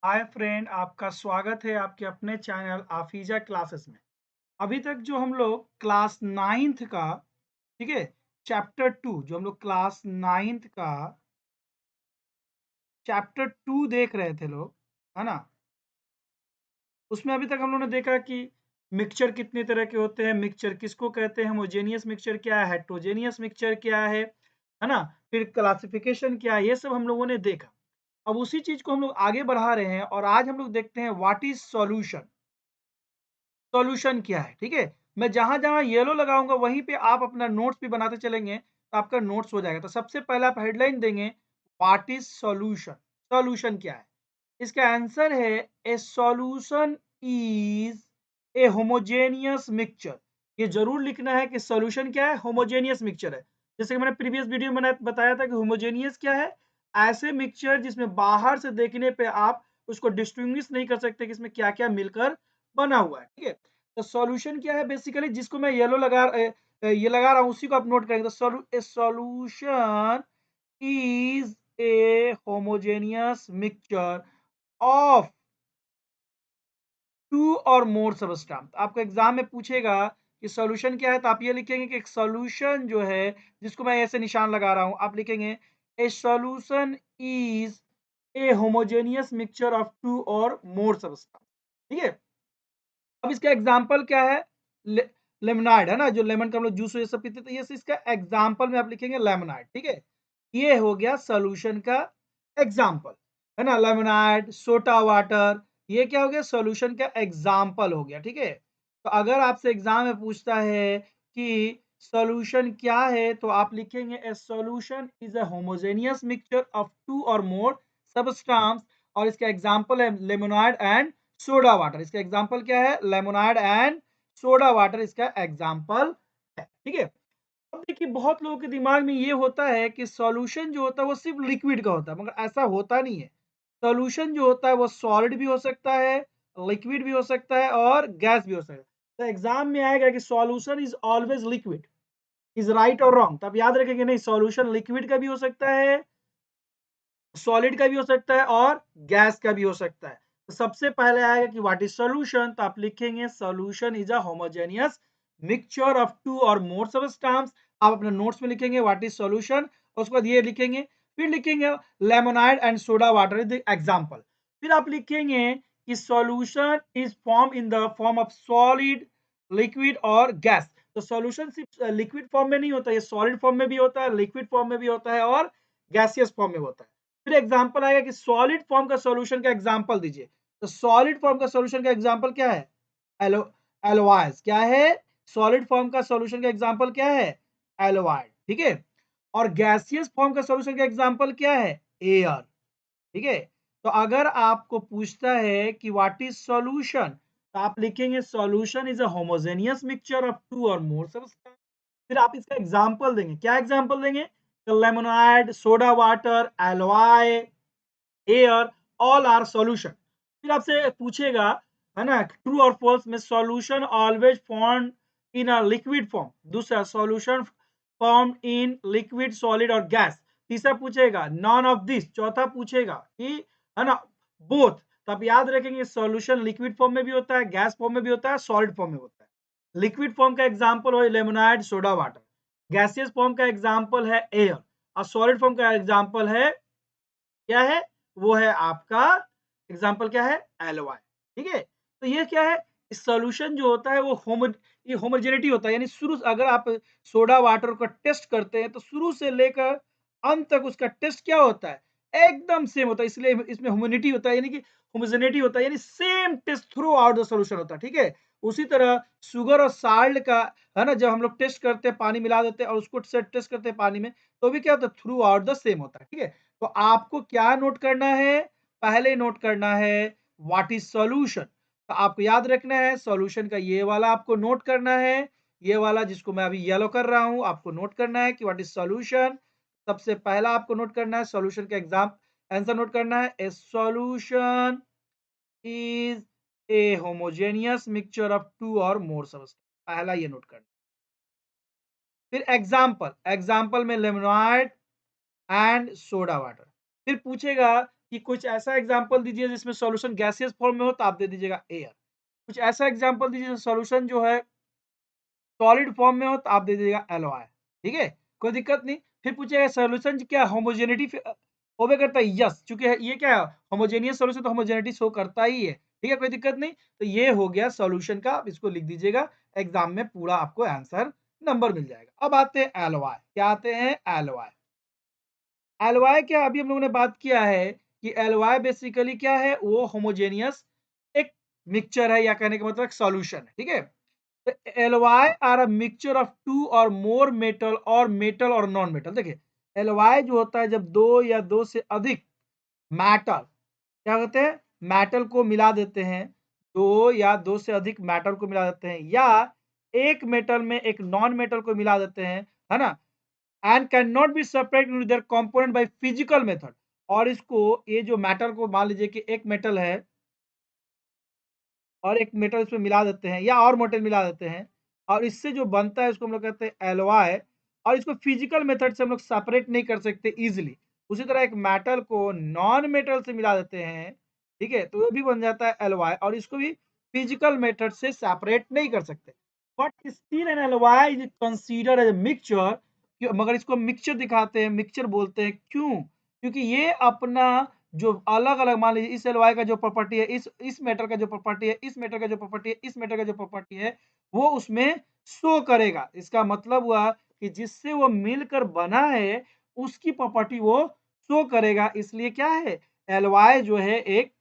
Hi friend, आपका स्वागत है आपके अपने चैनल आफीजा क्लासेस में। अभी तक जो हम लोग क्लास नाइन्थ का, ठीक है, चैप्टर टू, जो हम लोग क्लास नाइन्थ का चैप्टर टू देख रहे थे लोग, है ना। उसमें अभी तक हम लोगों ने देखा कि मिक्सचर कितने तरह के होते हैं, मिक्सचर किसको कहते हैं, होमोजेनियस मिक्सचर क्या है, हेट्रोजेनियस मिक्सचर क्या है ना। फिर क्लासिफिकेशन क्या है, ये सब हम लोगों ने देखा। अब उसी चीज को हम लोग आगे बढ़ा रहे हैं और आज हम लोग देखते हैं व्हाट इज सॉल्यूशन। सॉल्यूशन क्या है, ठीक है। मैं जहां-जहां येलो लगाऊंगा वहीं पे आप अपना नोट्स भी बनाते चलेंगे तो आपका नोट्स हो जाएगा। तो सबसे पहले आप हेडलाइन देंगे, व्हाट इज सॉल्यूशन। सॉल्यूशन क्या है? इसका आंसर है a solution is a homogeneous mixture. ये जरूर लिखना है कि सॉल्यूशन क्या है, होमोजेनियस मिक्सचर है। जैसे कि मैंने प्रीवियस वीडियो में बताया था कि होमोजेनियस क्या है, ऐसे मिक्सचर जिसमें बाहर से देखने पे आप उसको डिस्टिंग्विश नहीं कर सकते कि इसमें क्या क्या मिलकर बना हुआ है, ठीक है। तो सॉल्यूशन क्या है, बेसिकली जिसको मैं येलो ये लगा रहा हूं उसी को आप नोट करेंगे। तो solution is a homogeneous mixture of two or more substance. आपको एग्जाम में पूछेगा कि सॉल्यूशन क्या है, तो आप ये लिखेंगे कि एक सॉल्यूशन जो है, जिसको मैं ऐसे निशान लगा रहा हूं, आप लिखेंगे a solution is a homogeneous mixture of two or more substance, ठीक है। अब इसका एग्जाम्पल क्या है, लेमनाइड है ना, जो लेमन का हम लोग जूस ये सब पीते, तो ये इसका एग्जाम्पल में आप लिखेंगे लेमनाइड, ठीक है। ये हो गया सॉल्यूशन का एग्जाम्पल, है ना। लेमनाइड, सोडा वाटर, ये क्या हो गया, सॉल्यूशन का एग्जाम्पल हो गया, ठीक है। तो अगर आपसे एग्जाम में पूछता है कि सॉल्यूशन क्या है, तो आप लिखेंगे a solution is a homogeneous mixture of two or more substance, और इसका एग्जाम्पल है लेमनाइड एंड सोडा वाटर। इसका एग्जाम्पल क्या है, लेमोनाइड एंड सोडा वाटर इसका एग्जाम्पल है, ठीक है। अब देखिए, बहुत लोगों के दिमाग में ये होता है कि सॉल्यूशन जो होता है वो सिर्फ लिक्विड का होता है, मगर ऐसा होता नहीं है। सॉल्यूशन जो होता है वो सॉलिड भी हो सकता है, लिक्विड भी हो सकता है और गैस भी हो सकता है। तो एग्जाम में आएगा कि solution is always liquid, is right और रॉन्ग। तो आप याद रखेंगे, नहीं, सॉल्यूशन लिक्विड का भी हो सकता है, सॉलिड का भी हो सकता है और गैस का भी हो सकता है। तो सबसे पहले आएगा कि व्हाट इज सॉल्यूशन, तो आप लिखेंगे solution is a homogeneous mixture of two or more substance. आप अपने नोट्स में लिखेंगे व्हाट इज सॉल्यूशन, उसके बाद ये लिखेंगे, फिर लिखेंगे lemonade and soda water is the example. फिर आप लिखेंगे कि solution is form in the form of solid, liquid और गैस। तो सॉल्यूशन सिर्फ लिक्विड फॉर्म में नहीं होता, ये सॉलिड फॉर्म में भी होता है, लिक्विड फॉर्म में भी होता है और गैसियस फॉर्म में होता है। फिर एग्जांपल आएगा कि सॉलिड फॉर्म का सॉल्यूशन का एग्जांपल दीजिए। तो सॉलिड फॉर्म का सॉल्यूशन का एग्जांपल क्या है, एलो एलोवाइज। क्या है, सॉलिड फॉर्म का सॉल्यूशन का एग्जांपल क्या है, एलोवाइड, ठीक है। और गैसियस फॉर्म का सॉल्यूशन का एग्जांपल क्या है, एयर, ठीक है। तो अगर आपको पूछता है कि व्हाट इज सॉल्यूशन, तो आप लिखेंगे solution is a homogeneous mixture of two or more substance. फिर आप इसका एग्जांपल देंगे, क्या एग्जांपल देंगे, lemonade, soda water, alloy, air, all are solution. फिर आपसे पूछेगा, है ना, ट्रू और फॉल्स में solution always form in a liquid form, दूसरा solution form in liquid, solid और गैस। तीसरा पूछेगा नॉन ऑफ दिस, चौथा पूछेगा कि, है ना, बोथ। तो आप याद रखेंगे सॉल्यूशन लिक्विड फॉर्म में भी होता है, गैस फॉर्म में भी होता है, सॉलिड फॉर्म में होता है। लिक्विड फॉर्म का एग्जांपल हो lemonade, soda water. Gaseous form का एग्जांपल है एयर, और सॉलिड फॉर्म का एग्जांपल है, क्या है, वो है आपका एग्जाम्पल क्या है, एलवाई, ठीक है। तो ये क्या है, सॉल्यूशन जो होता है वो ये होमोजेनिटी होता है, यानी शुरू से अगर आप सोडा वाटर का टेस्ट करते हैं तो शुरू से लेकर अंत तक उसका टेस्ट क्या होता है, एकदम सेम होता है। इसलिए इसमें ह्यूमिडिटी होता है, यानी कि होमोजेनिटी होता है, यानी same taste throughout the solution होता है, ठीक है। उसी तरह शुगर और साल्ट का, है ना, जब हम लोग टेस्ट करते हैं, पानी मिला देते हैं और उसको टेस्ट करते हैं पानी में, तो भी क्या होता है, थ्रू आउट द सेम होता है, ठीक है। तो आपको क्या नोट करना है, पहले नोट करना है व्हाट इज सॉल्यूशन। तो आपको याद रखना है सॉल्यूशन का ये वाला आपको नोट करना है, ये वाला जिसको मैं अभी येलो कर रहा हूं, आपको नोट करना है कि व्हाट इज सॉल्यूशन। सबसे पहला आपको नोट करना है सॉल्यूशन का एग्जाम आंसर नोट करना है, a solution is a homogeneous mixture of two or more substance, पहला ये नोट करना। फिर एग्जाम्पल, एग्जाम्पल में लेमोनाइड एंड सोडा वाटर। फिर पूछेगा कि कुछ ऐसा एग्जांपल दीजिए जिसमें सॉल्यूशन गैसियस फॉर्म में हो तो आप दे दीजिएगा एयर। कुछ ऐसा एग्जांपल दीजिए सॉल्यूशन जो है सॉलिड फॉर्म में हो तो आप दे दीजिएगा एलओआई। ठीक है? कोई दिक्कत नहीं। फिर पूछिएगा सॉल्यूशन क्या होमोजेनिटी ओबे करता है? यस, चूँकि ये क्या है होमोजेनियस सॉल्यूशन तो होमोजेनिटी शो करता ही है। ठीक है? कोई दिक्कत नहीं। तो ये हो गया सॉल्यूशन का, आप इसको लिख दीजिएगा। एग्ज़ाम में पूरा आपको आंसर नंबर मिल जाएगा। अब आते हैं एलओआई। क्या आते हैं? एलओआई। एलओआई क्या अभी हम लोगों ने बात किया है कि एलओआई बेसिकली क्या है? वो होमोजेनियस एक मिक्सचर है या कहने का मतलब सॉल्यूशन है। ठीक है? Alloy are a mixture of two or more metal और नॉन मेटल। देखिए एलवाई जो होता है जब दो या दो से अधिक मेटल क्या कहते हैं मेटल को मिला देते हैं, दो या दो से अधिक मेटल को मिला देते हैं या एक मेटल में एक नॉन मेटल को मिला देते हैं, है ना, and can not be separate in their component by physical method. और इसको ये जो मेटल को मान लीजिए कि एक मेटल है और एक मेटल इसमें मिला देते हैं या और मेटल मिला देते हैं और इससे जो बनता है उसको हम लोग कहते हैं एलॉय। और इसको फिजिकल मेथड से हम लोग सेपरेट नहीं कर सकते इजीली। उसी तरह एक मेटल को नॉन मेटल से मिला देते हैं, ठीक है, तो वो भी बन जाता है एलॉय और इसको भी फिजिकल मेथड से सेपरेट नहीं कर सकते। But still an alloy is considered as a mixture. मगर इसको मिक्सचर दिखाते हैं, मिक्सचर बोलते हैं, क्यों? क्योंकि ये अपना जो अलग-अलग मान लीजिए इस एलॉय का जो प्रॉपर्टी है, इस मेटल का जो प्रॉपर्टी है, इस मेटल का जो प्रॉपर्टी है, इस मेटल का जो प्रॉपर्टी है, वो उसमें शो करेगा। इसका मतलब हुआ कि जिससे वो मिलकर बना है, उसकी प्रॉपर्टी वो शो करेगा। इसलिए क्या है, एलॉय जो है एक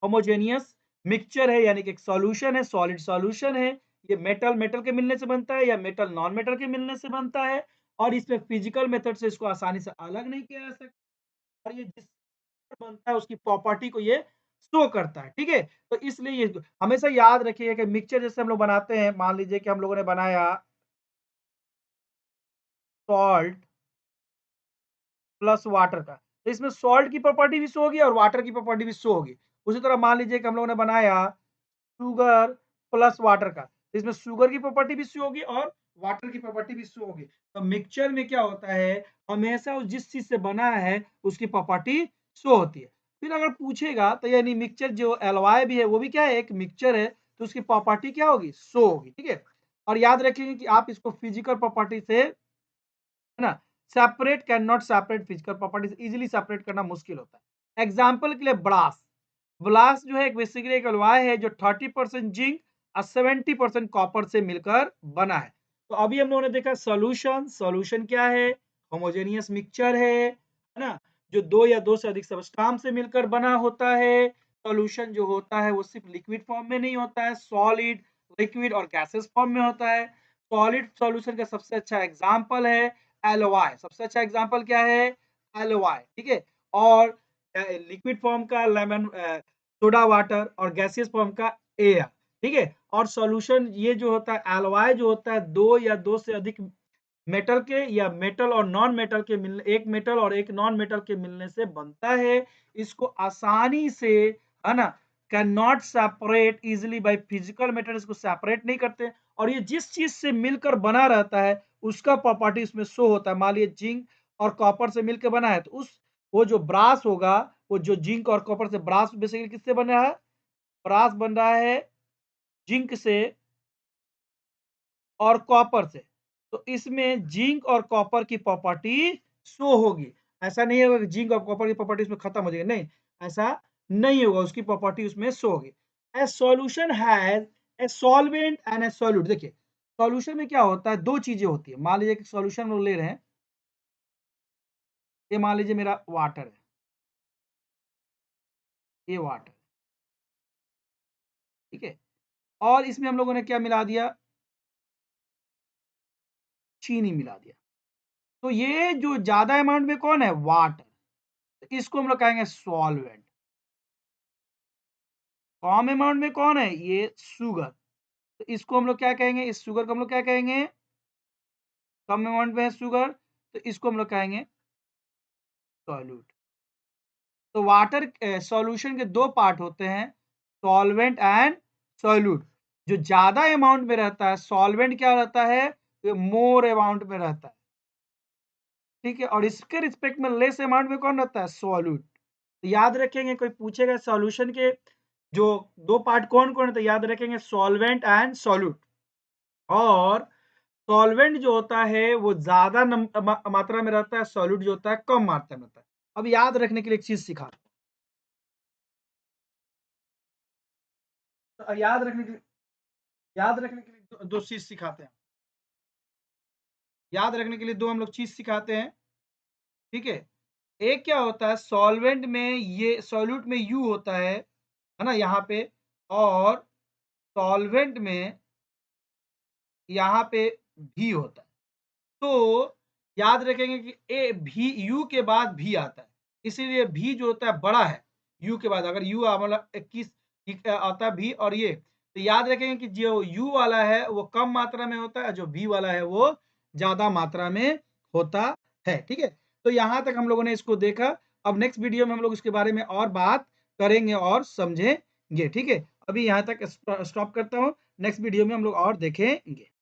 होमोजेनियस मिक्सचर है यानी कि एक सॉल्यूशन है, सॉलिड सॉल्यूशन है। ये मेटल मेटल के मिलने से बनता है या मेटल नॉन मेटल के मिलने से बनता है और इसमें फिजिकल मेथड से इसको आसानी से अलग नहीं किया जा सकता और ये जिस बनता है उसकी प्रॉपर्टी को ये शो करता है। ठीक है? तो इसलिए ये हमेशा याद रखिएगा कि मिक्सचर जैसे हम लोग बनाते हैं, मान लीजिए कि हम लोगों ने बनाया सॉल्ट प्लस वाटर का, तो इसमें सॉल्ट की प्रॉपर्टी भी शो होगी और वाटर की प्रॉपर्टी भी शो होगी। उसी तरह मान लीजिए कि हम लोगों ने बनाया शुगर प्लस वाटर का, तो इसमें शुगर की प्रॉपर्टी भी शो होगी और वाटर की प्रॉपर्टी भी शो होगी। तो मिक्सचर में क्या होता है, हमेशा वो जिस चीज़ से बना है उसकी प्रॉपर्टी शो होती है। फिर अगर पूछेगा तो यानी मिक्सचर जो एलॉय भी है वो भी क्या है, एक मिक्सचर है, तो उसकी प्रॉपर्टी क्या होगी, शो होगी। ठीक है? और याद रखिए कि आप इसको फिजिकल प्रॉपर्टी से, है ना, separate can not separate physical property से इजीली सेपरेट करना मुश्किल होता है। एग्जांपल के लिए ब्रास, ब्लास्ट जो है एक बेसिकली एक अलॉय है जो 30% जिंक और 70% कॉपर से मिलकर बना है। तो अभी हम लोगों ने देखा सॉल्यूशन, सॉल्यूशन क्या है, होमोजेनियस मिक्सचर है ना, जो दो या दो से अधिक सबस्टांस से मिलकर बना होता है। सॉल्यूशन जो होता है वो सिर्फ लिक्विड फॉर्म में नहीं होता है, सॉलिड, लिक्विड और गैसेस फॉर्म में होता है। सॉलिड सॉल्यूशन का सबसे अच्छा एग्जांपल है एलओआई। सबसे अच्छा एग्जांपल क्या है, एलओआई। ठीक है? और लिक्विड फॉर्म का लेमन सोडा वाटर और गैसियस फॉर्म का एयर। ठीक है? और सॉल्यूशन ये जो होता है एलॉय जो होता है दो या दो से अधिक मेटल के या मेटल और नॉन मेटल के मिलने, एक मेटल और एक नॉन मेटल के मिलने से बनता है। इसको आसानी से, है ना, can not separate easily by physical method, इसको सेपरेट नहीं करते और ये जिस चीज से मिलकर बना रहता है उसका प्रॉपर्टी इसमें शो होता है। मान लीजिए जिंक और कॉपर से मिलकर बना है तो उस वो जो ब्रास होगा, वो जो जिंक और कॉपर से, ब्रास बेसिकली किससे बन रहा है, ब्रास बन रहा है जिंक से और कॉपर से। तो इसमें जिंक और कॉपर की प्रॉपर्टी शो होगी। ऐसा नहीं होगा कि जिंक और कॉपर की प्रॉपर्टी इसमें खत्म हो जाएगी, नहीं, ऐसा नहीं होगा, उसकी प्रॉपर्टी उसमें शो होगी। ए solution has a solvent and A solute. देखिए सॉल्यूशन में क्या होता है, दो चीजें होती है। मान लीजिए कि सॉल्यूशन हम लोग ले रहे हैं, ये मान लीजिए मेरा वाटर है, ये वाटर, ठीक है, और इसमें हम लोगों ने क्या मिला दिया, चीनी मिला दिया। तो ये जो ज्यादा अमाउंट में कौन है, वाटर, तो इसको हम लोग कहेंगे सॉल्वेंट। कम अमाउंट में कौन है, ये शुगर, तो इसको हम लोग क्या कहेंगे, इस शुगर को हम लोग क्या कहेंगे, कम अमाउंट में है शुगर, तो इसको हम लोग कहेंगे सॉल्यूट। तो वाटर सॉल्यूशन के दो पार्ट होते हैं, सॉल्वेंट एंड सॉल्यूट। जो ज्यादा अमाउंट में रहता है सॉल्वेंट क्या रहता है, मोर अमाउंट में रहता है, ठीक है, और इसके रिस्पेक्ट में लेस अमाउंट में कौन रहता है, सॉल्यूट। तो याद रखेंगे, कोई पूछेगा सॉल्यूशन के जो 2 पार्ट कौन-कौन है, तो याद रखेंगे सॉल्वेंट एंड सॉल्यूट। और सॉल्वेंट जो होता है वो ज़्यादा मात्रा में रहता है, सॉल्यूट जो होता है कम मात्रा में रहता है। अब याद रखने के लिए एक चीज़ सिखाता हूँ। तो याद रखने के लिए 2 चीज़ सिखाते हैं। याद रखने के लिए 2 हम लोग चीज़ सिखाते हैं, ठीक है? एक क्या होता है, सॉल्वेंट में ये सॉल्यूट में यू होता है ना यहाँ पे, और सॉल्वेंट में यहाँ पे भी होता है। तो याद रखेंगे कि ए भी यू के बाद भी आता है, इसीलिए भी जो होता है बड़ा है यू के बाद। अगर यू मतलब 21 आता है भी और ये, तो याद रखेंगे कि जो यू वाला है वो कम मात्रा में होता है, जो भी वाला है वो ज्यादा मात्रा में होता है, ठीक है। तो यहाँ तक हम लोगों ने इसको देखा। अब नेक्स्ट वीडियो में हम लोग इसके बारे में और बात करेंगे और समझेंगे, ठीक है। अभी यहाँ तक स्टॉप करता हूँ, नेक्स्ट वीडियो में हम लोग और देखेंगे।